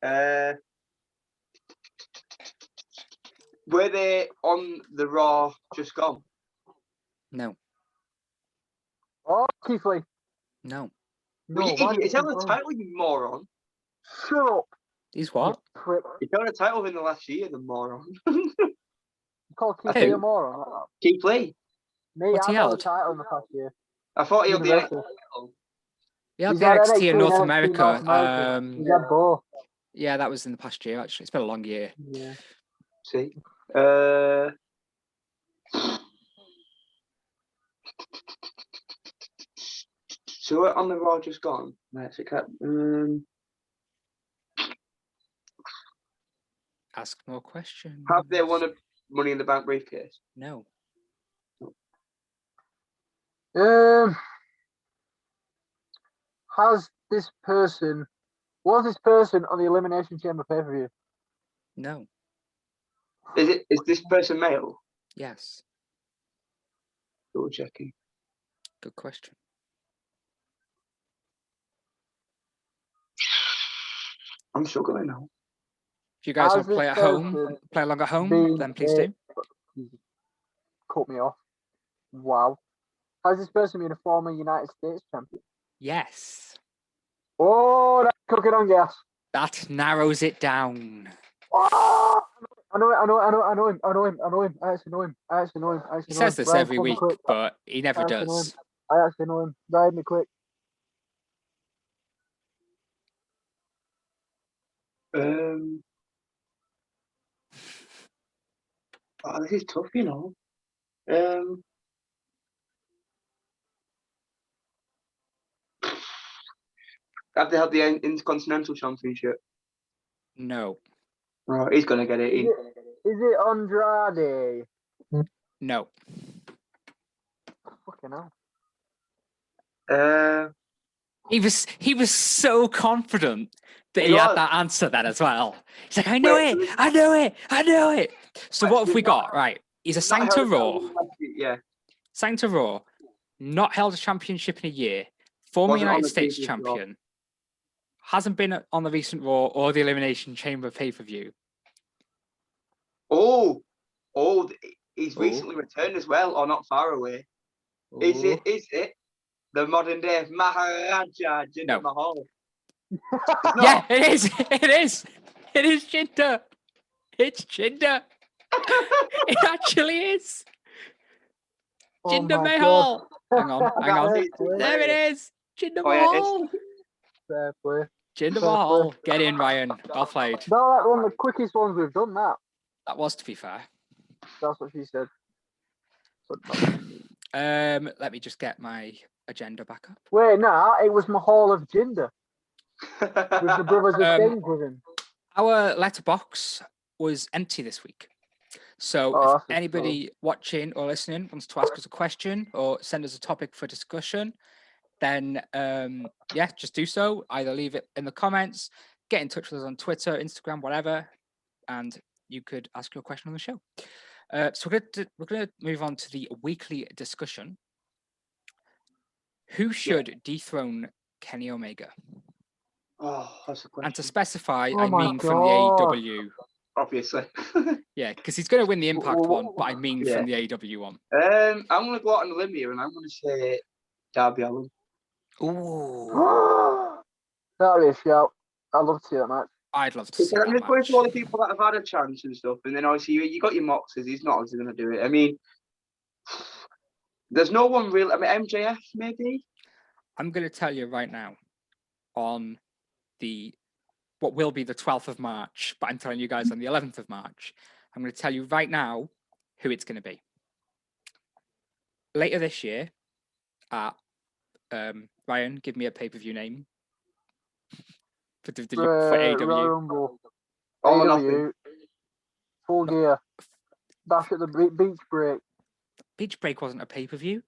then. Were they on the Raw just gone? No. Oh, Keith Lee. No. No, Well, you why idiot. did It's held you a go? title, you moron. Shut up. He's what? You prick. It's held a title in the last year, the moron. You call Keith Who? Lee a moron? Keith Lee. Me, What's he I've held a held? title in the past year. I thought he held the Universal. title. Yeah, He's the had NXT in NXT North and NXT America. North America. He's had both. Yeah, that was in the past year, actually. It's been a long year. Yeah. See? So we're on the Raw just gone. Let's see. Ask more questions. Have they won a Money in the Bank briefcase? No. Was this person on the Elimination Chamber pay-per-view? No. Is this person male? Yes. Double checking. Good question. I'm struggling now. If you guys Has want to play this at home, person play along at home, been then please do. Cut me off. Wow. Has this person been a former United States champion? Yes. Oh, that's cooking on gas. That narrows it down. Oh, I know him. I actually know him. He says this Ryan, every call me week, quick. but he never I actually know him. does. I actually know him. Ride me quick. Oh, this is tough, you know. Have they had the Intercontinental Championship? No. Oh, he's gonna get it. Is it Andrade? No. Fucking hell. He was so confident that he He had was. that answer then as well. He's like, I know it. So what have we got? Right. He's assigned to Raw. Yeah. Signed to Raw. Not held a championship in a year. Former Wasn't on United the States previous Raw. champion. Hasn't been on the recent Raw or the Elimination Chamber pay-per-view. Oh, he's he's recently returned as well, or not far away. Is it the modern day Maharaja Jinder Mahal? Yeah, it is. It is. It is Jinder. It's Jinder. It actually is. Jinder Mahal. Hang on. There it is. Jinder Mahal. Fair play. Jinder Mahal. Get in, Ryan. Well played. No, that's one of the quickest ones we've done, that. That was, to be fair. That's what she said. Let me just get my agenda back up. Wait, nah, it was Mahal of Jinder. With the brothers of Things with him. Our letterbox was empty this week. So if anybody watching or listening wants to ask us a question or send us a topic for discussion, then just do so. Either leave it in the comments, get in touch with us on Twitter, Instagram, whatever, and you could ask your question on the show. So we're going to move on to the weekly discussion. Who should dethrone Kenny Omega? Oh, that's a question. And to specify, Oh I mean from the AEW. Obviously. Yeah, because he's going to win the Impact one, but I mean from the AEW one. I'm going to go out on a limb here, and I'm going to say Darby Allin. Ooh. That'd be a shout. I'd love to see that match. I'd love to see that I'm just match. going to all the people that have had a chance and stuff, and then obviously you got your Moxes. He's not obviously going to do it. I mean, there's no one real. I mean, MJF maybe. I'm going to tell you right now on what will be the 12th of March, but I'm telling you guys on the 11th of March. I'm going to tell you right now who it's going to be. Later this year, Ryan, give me a pay-per-view name for AEW. Royal Rumble. AEW. Full Gear. Bash at the Beach Break. Beach Break wasn't a pay-per-view.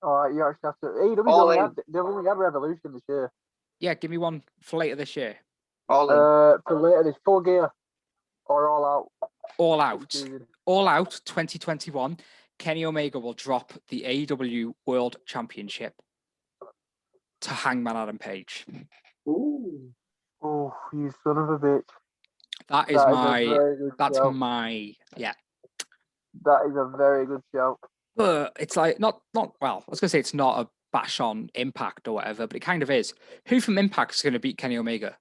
Alright, you actually have to. AEW they've only had Revolution this year. Yeah, give me one for later this year. For later this Full Gear or All Out. All Out. All Out 2021. Kenny Omega will drop the AEW World Championship to Hangman Adam Page. Ooh. Oh, you son of a bitch. That is my yeah. That is a very good shout. But it's like not well, I was gonna say it's not a bash on Impact or whatever, but it kind of is. Who from Impact is gonna beat Kenny Omega?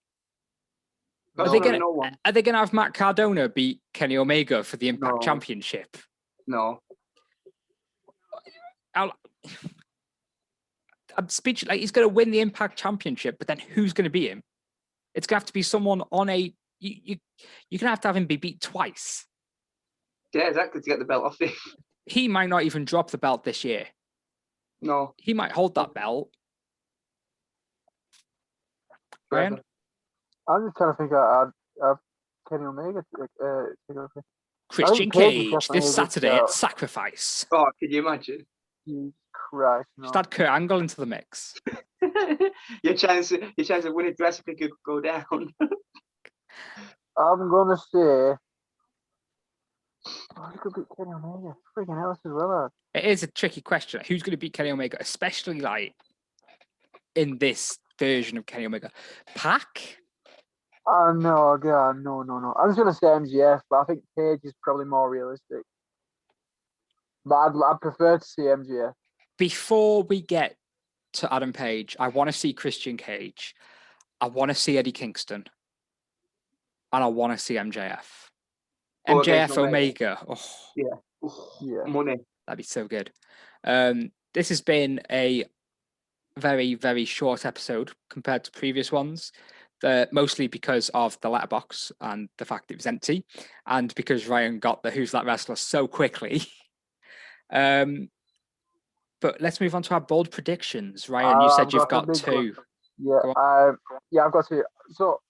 Are they gonna have Matt Cardona beat Kenny Omega for the Impact Championship? No. I'm speechless. Like, he's going to win the Impact Championship, but then who's going to beat him? It's going to have to be someone on a. You're going to have him be beat twice. Yeah, exactly, to get the belt off him. He might not even drop the belt this year. No. He might hold that belt. Brian? I'm just trying to figure out Kenny Omega. Christian Cage this Saturday at Sacrifice. Oh, can you imagine? Jesus Christ, no. Just add Kurt Angle into the mix. your chance of winning dress could go down. I'm gonna say he could beat Kenny Omega. Freaking hell, as well. It is a tricky question. Who's going to beat Kenny Omega, especially like in this version of Kenny Omega? Pac? Oh no, God, no. I'm just gonna say MGF, but I think Page is probably more realistic. But I'd prefer to see MGF. Before we get to Adam Page, I want to see Christian Cage. I want to see Eddie Kingston. And I want to see MJF. MJF Omega. Oh. Yeah. Money. That'd be so good. This has been a very, very short episode compared to previous ones. Mostly because of the letterbox and the fact it was empty. And because Ryan got the Who's That Wrestler so quickly. But let's move on to our bold predictions. Ryan, you said you've got two. Yeah, I've got two. So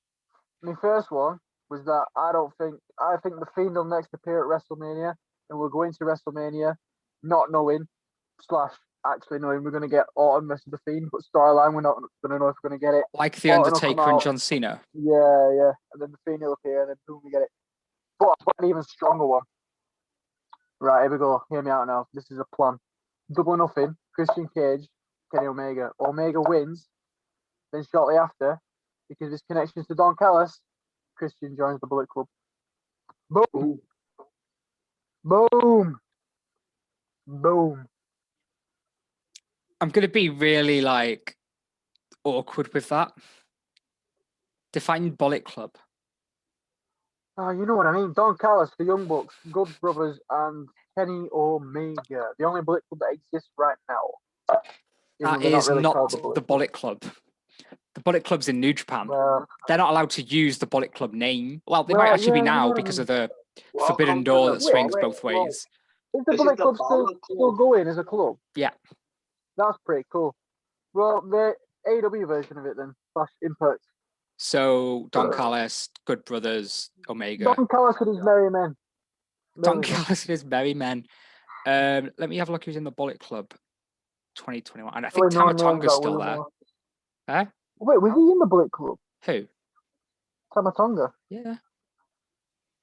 my first one was that I think the Fiend will next appear at WrestleMania, and we'll go into WrestleMania not knowing / actually knowing we're going to get Orton versus the Fiend, but storyline we're not going to know if we're going to get it. Like the Undertaker and John Cena. Yeah, and then the Fiend will appear, and then boom, we get it. But I've got an even stronger one. Right, here we go. Hear me out now. This is a plan. Double or Nothing, Christian Cage, Kenny Omega. Omega wins. Then shortly after, because of his connections to Don Callis, Christian joins the Bullet Club. Boom. Boom. Boom. I'm gonna be really like awkward with that. Define Bullet Club. Oh, you know what I mean. Don Callis, the Young Bucks, Good Brothers, and Kenny Omega. The only Bullet Club that exists right now. That is not the Bullet Club. The Bullet Club's in New Japan. Well, They're not allowed to use the Bullet Club name. Well, they might actually be now because of the forbidden door that swings both ways. Is the Bullet Club still going as a club? Yeah. That's pretty cool. Well, the AEW version of it then, / Impact. So Don Callis, Good Brothers, Omega. Don Callis and his Merry Men. Don Callis and his Merry Men. Let me have a look who's in the Bullet Club 2021. And I think Tamatonga's still there. Huh? Wait, was he in the Bullet Club? Who? Tamatonga. Yeah.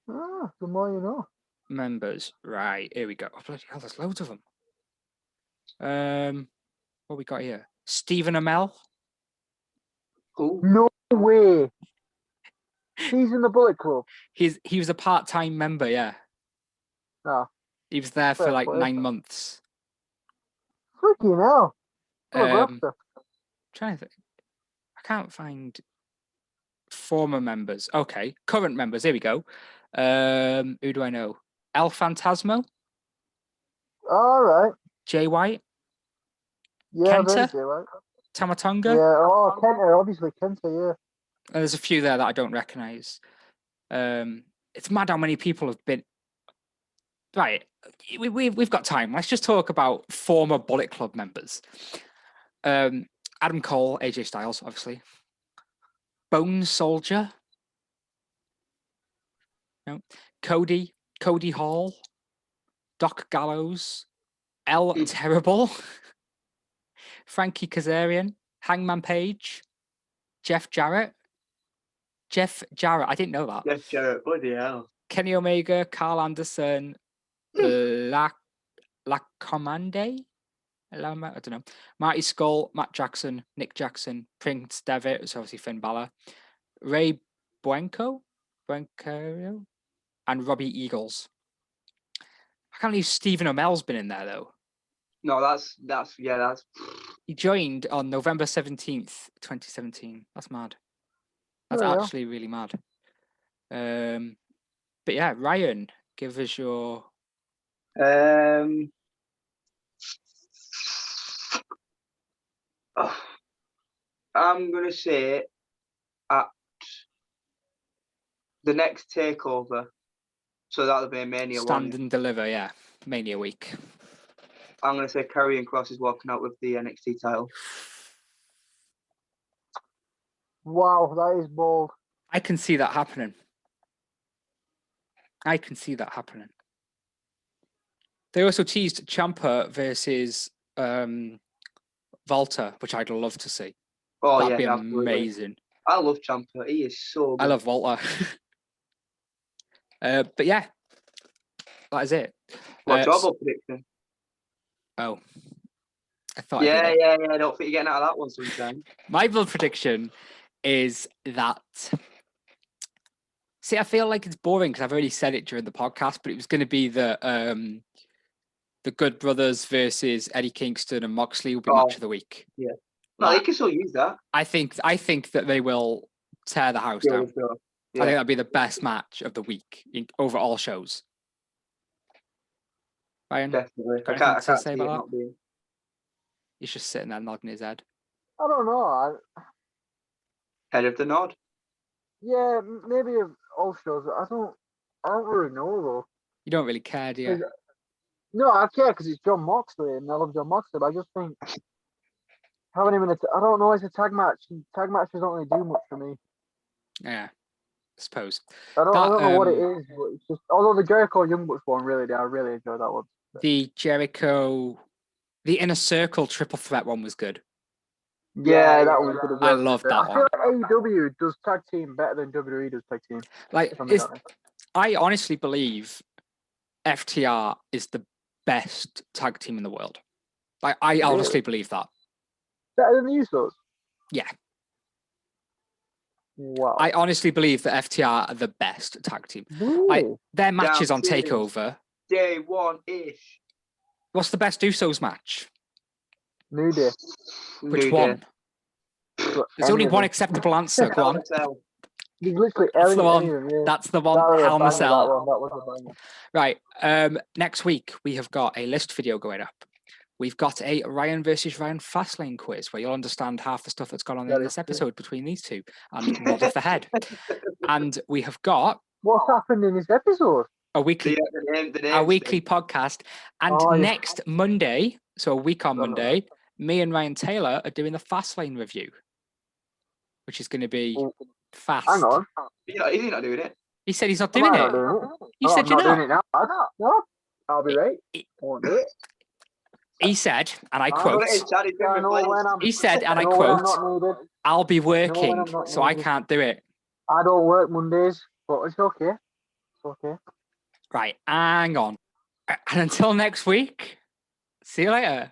Ah, the more you know. Members. Right, here we go. Oh, bloody hell, there's loads of them. What we got here? Stephen Amell. Who? No way. He's in the Bullet Club. He was a part-time member, yeah. Ah. He was there for like 9 months. Freaking hell. Trying to think. I can't find former members. Okay, current members. Here we go. Who do I know? El Phantasmo. All right. Jay White. Yeah, Kenta. Jay White. Tamatonga. Yeah. Oh, Kenta. Obviously, Kenta. Yeah. There's a few there that I don't recognize. It's mad how many people have been. Right, we've got time. Let's just talk about former Bullet Club members. Adam Cole, AJ Styles, obviously. Bone Soldier. No. Cody Hall. Doc Gallows. El Terrible. Frankie Kazarian. Hangman Page. Jeff Jarrett. I didn't know that. Jeff Jarrett, bloody hell. Kenny Omega, Carl Anderson, La Commande? I don't know. Marty Skull, Matt Jackson, Nick Jackson, Prince Devitt, it's obviously Finn Balor, Ray Buenco, and Robbie Eagles. I can't believe Stephen Amell's been in there though. No, that's. He joined on November 17th, 2017. That's mad. That's actually really mad. But yeah, Ryan, give us your. I'm gonna say at the next takeover, so that'll be a Mania. Stand and deliver, yeah, Mania week. I'm gonna say Karrion Kross is walking out with the NXT title. Wow, that is bold. I can see that happening. They also teased Ciampa versus Volta, which I'd love to see. Oh, that'd be absolutely amazing. I love Ciampa. He is so good. I love Volta. But yeah, that is it. What job prediction? Oh, I thought. Yeah. I don't think you're getting out of that one sometime. My bold prediction is that. See, I feel like it's boring because I've already said it during the podcast, but it was going to be the Good Brothers versus Eddie Kingston and Moxley will be match of the week. Yeah, no, they can still use that. I think that they will tear the house down. Sure. Yeah. I think that'd be the best match of the week over all shows. Ryan, definitely. I can't say about that. He's just sitting there nodding his head. I don't know. Head of the nod. Yeah, maybe all shows. I don't really know though. You don't really care, do you? No, I care because it's John Moxley and I love John Moxley. But I just think having him in I don't know, it's a tag match. Tag matches don't really do much for me. Yeah, I suppose. I don't know what it is, but it's just. Although the Jericho Young Bucks one I really enjoyed that one. The Inner Circle triple threat one was good. Yeah, that was good. I love that one. I feel like AEW does tag team better than WWE does tag team. I honestly believe FTR is the best tag team in the world. I honestly believe that. Better than the Usos? Yeah. Wow. I honestly believe that FTR are the best tag team. Their matches on TakeOver. Day one-ish. What's the best Usos match? New Day. Which New one? Day. But There's any only of one them. acceptable answer. Go on. There's literally That's any the one. of them, yeah. That's the one. That was a Hell in a banger, Cell. That was a banger. Right. Next week we have got a list video going up. We've got a Ryan versus Ryan Fastlane quiz where you'll understand half the stuff that's gone on in this episode between these two and nod of the head. And we have got What's happened in this episode? a weekly The weekly podcast. And Oh, yeah. next Monday, so a week on Monday, me and Ryan Taylor are doing the Fastlane review, which is going to be fast. Hang on. Is he not doing it? He said he's not Am doing I it. not doing it? He No, said I'm you're not not. doing it now. No, I'll be right. I won't do it. He said, and I I know quote, it is, Chad, he's been I know when replaced. I'm. he said, and I know when I'm quote, not needed. I'll be working, I'm not so I needed. can't do it. I don't work Mondays, but it's okay. It's okay. Right, hang on. And until next week, see you later.